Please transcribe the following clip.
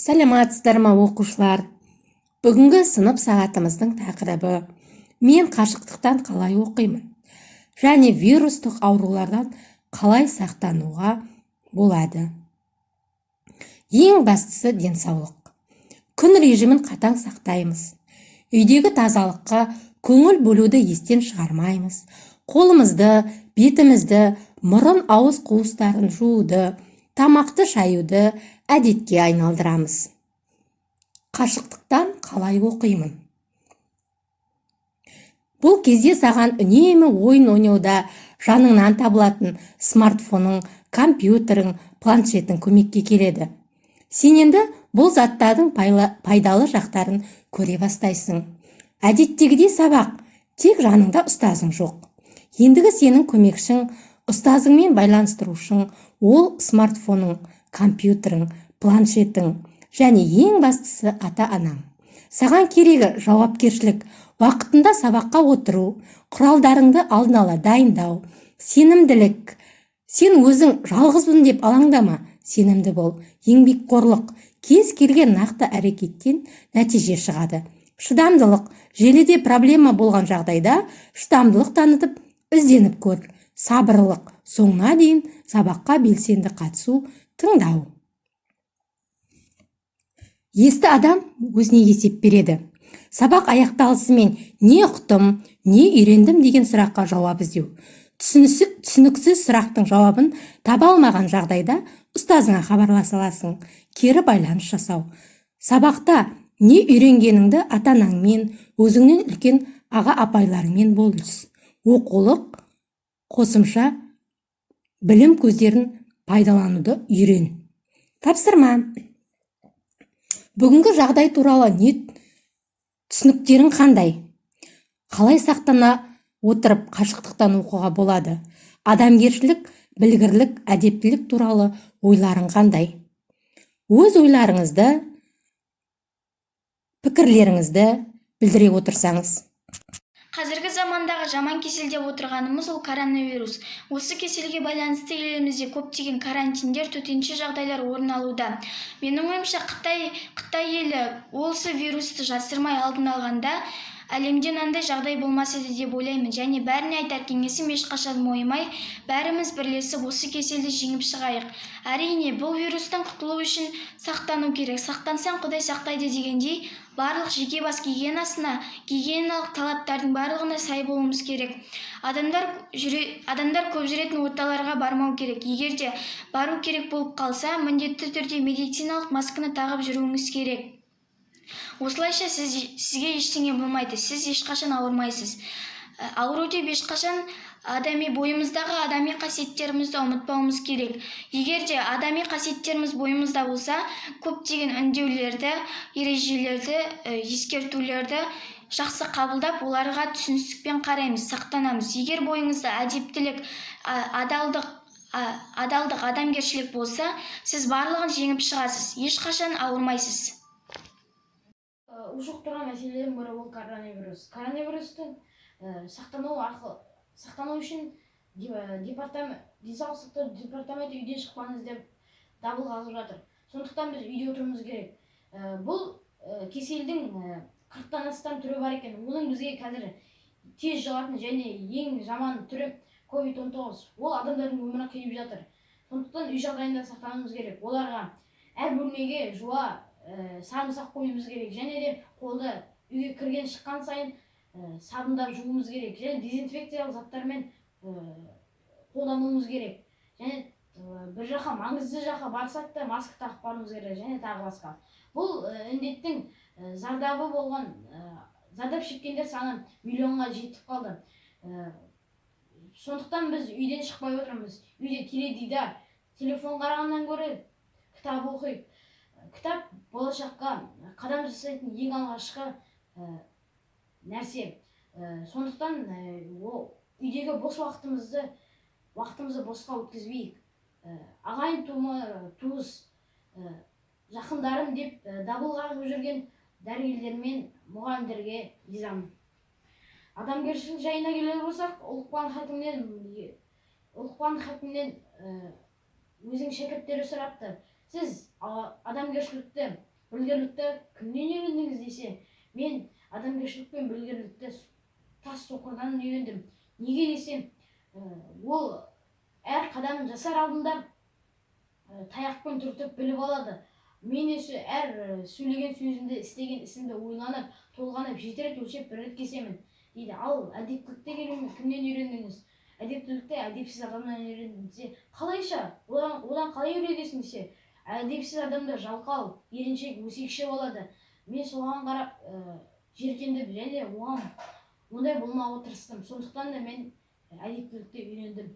Сәлеметсіздер ме оқушылар? Бүгінгі сынып сағатымыздың тақырыбы мен қашықтықтан қалай оқимын және вирустық аурулардан қалай сақтануға болады. Ең бастысы денсаулық. Күн режимін қатаң сақтаймыз. Үйдегі тазалыққа көңіл бөлуді естен шығармаймыз. Қолымызды, бетімізді, мұрын ауыз қуыстарын жууды, тамақты шаюды әдетке айналдырамыз. Қашықтықтан қалай оқимын? Бұл кезде саған үнемі ойын ойнауда жаныңнан табылатын смартфоның, компьютерің, планшетің көмекке келеді. Сен енді бұл заттардың пайдалы жақтарын көре бастайсың. Әдеттегідей сабақ, тек жаныңда ұстазың жоқ. Ендігі сенің көмекшің, ұстазыңмен байланыстырушың, ол смартфоның, компьютерің, планшетің және ең бастысы ата-анаң. Саған керегі жауапкершілік, уақытында сабаққа отыру, құралдарыңды алдын ала дайындау, сенімділік. Сен өзің жалғызбын деп алаңдама, сенімді бол. Еңбекқорлық, кез келген нақты әрекеттен нәтиже шығады. Шыдамдылық, желіде проблема болған жағдайда шыдамдылық танытып, ізденіп көр. Сабырлық, соңына дейін сабаққа белсенді қатысу, тыңдау. Есті адам өзіне есеп береді. Сабақ аяқталысымен не ұқтым, не үйрендім деген сұраққа жауап іздеу. Түсініксіз сұрақтың жауабын таба алмаған жағдайда ұстазыңа хабарласа аласың. Кері байланыс жасау. Сабақта не үйренгеніңді ата-анаңмен, өзіңнен үлкен аға-апайларыңмен бөліс. Оқулық, қосымша білім көздерін пайдалануды үйрен. Тапсырма. Бүгінгі жағдай туралы не түсініктерің қандай? Қалай сақтана отырып қашықтықтан оқуға болады? Адамгершілік, білгірлік, әдептілік туралы ойларың қандай? Өз ойларыңызды, пікірлеріңізді білдіре отырсаңыз. Қазіргі замандағы жаман кесел деп отырғанымыз ол коронавирус. Осы кеселге байланысты елімізде көптеген карантиндер, төтенше жағдайлар орын алуда. Менің ойымша Қытай елі осы вирусты жасырмай алдын алғанда әлемде мынандай жағдай болмас еді деп ойлаймын. Және бәріне айтар кеңесім ешқашан мойымай, бәріміз бірлесіп осы кеселді жеңіп шығайық. Әрине, бұл вирустан құтылу үшін сақтану керек. Сақтансаң Құдай сақтайды дегендей, барлық жеке бас гигиенасына, гигиеналық талаптардың барлығына сай болуымыз керек. Адамдар көп жүретін орталарға бармау керек. Егер де бару керек болып қалса, міндетті түрде медициналық масканы тағып жүруіңіз керек. Осылайша сізге ештеңе болмайды, сіз ешқашан ауырмайсыз. Ауру деп ешқашан бойымыздағы адами қасиеттерімізді ұмытпауымыз керек. Егер де адами қасиеттеріміз бойымызда болса, көптеген үндеулерді, ережелерді, ескертулерді жақсы қабылдап, оларға түсіністікпен қараймыз, сақтанамыз. Егер бойыңызда әдептілік, адалдық, адамгершілік болса, сіз барлығын жеңіп шығасыз, ешқашан ауырмайсыз. Ушық тұрған мәселелердің бірі ол коронавирус. Коронавирустың сақтану үшін денсаулық сақтау департаменті үйден шықпаңыз деп дабыл қағып жатыр. Сондықтан біз үйде отыруымыз керек. Бұл кеселдің 40-тан астам түрі бар екен. Оның бізге қазір тез жұғатын және ең жаман түрі COVID-19. Ол адамдардың өмірін қиып жатыр. Сондықтан үй жағдайында сақтануымыз керек. Оларға әр бөлмеге жуа сарымсақ қоюымыз керек. Және де қолды үйге кірген шыққан сайын сабындап жууымыз керек. Және дезинфекциялық заттармен қолдануымыз керек. Және бір жаққа, маңызды жаққа барсақ та маска тағып баруымыз керек. Және тағы басқа. Бұл індеттің зардап шеккендер саны миллионға жетіп қалды. Сондықтан біз үйден шықпай отырмыз. Үйде теледидар, телефон қарағаннан гөрі кітап оқиық. Кітап болашаққа қадам жасайтын ең алғашқы нәрсе. Сондықтан үйдегі бос уақытымызды босқа өткізбейік. Ағайын туыс, жақындарым деп дабыл қағып жүрген дәрігерлермен мұғалімдерге ризамын. Адамгершілік жайына келер болсақ, Ұлықпан хакімнен өзінің шәкірттері сұрапты. Сіз адамгершілікті білгірлікті кімнен үйрендіңіз десе, мен адамгершілік пен білгірлікті тас соқырдан үйрендім. Неге десем, ол әр қадамын жасар алдында таяқпен түртіп біліп алады. Мен әр сөйлеген сөзімді, істеген ісімді ойланып, толғанып, 7 рет өлшеп 1 рет кесемін дейді. Ал әдептілікті кімнен үйрендіңіз? Әдептілікті әдепсіз адамнан үйрендім десе, қалайша? Одан қалай үйренесің десе, әдепсіз адамда жалқау, еріншек, өсекші болады. Мен соған қарап жиіркендім және оған ондай болмауға тырыстым. Сондықтан да мен әдептілікті үйрендім.